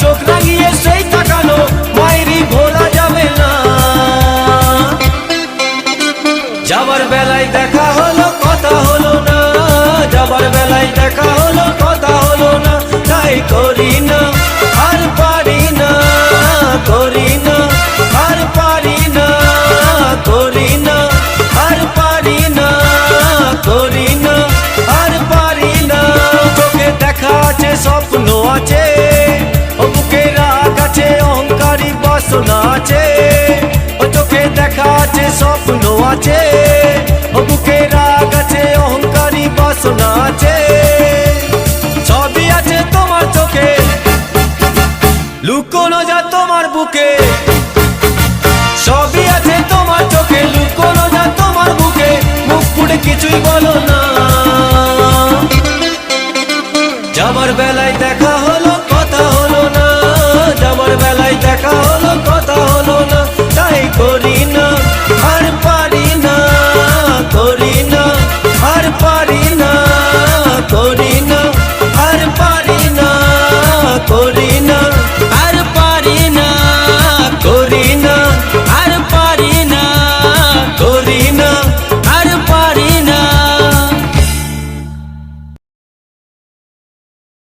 চোখ রাঙিয়ে সেই তাকানো মায়েরই ভোলা যাবে না। যাবার বেলায় দেখা হলো কথা হলো না, যাবার বেলায় দেখা হলো কথা হলো না। তাই করি না আর পারি না, করি না আর পারি না, করি না আর পারি না, করি না আর পারি না। চোখে দেখা আছে স্বপ্ন আছে, ও বুকে রাগ আছে অহংকারী বাসনা আছে। ও চোখে দেখা আছে স্বপ্ন আছে, ও বুকে রাগ আছে অহংকারী বাসনা আছে। সবই আছে তোমার চোখে, লুকোনো যা তোমার বুকে। সবই আছে তোমার চোখে, লুকোনো যা তোমার বুকে। মুখ পুড়ে কিছুই বলো না। যাবার বেলায় দেখা হলো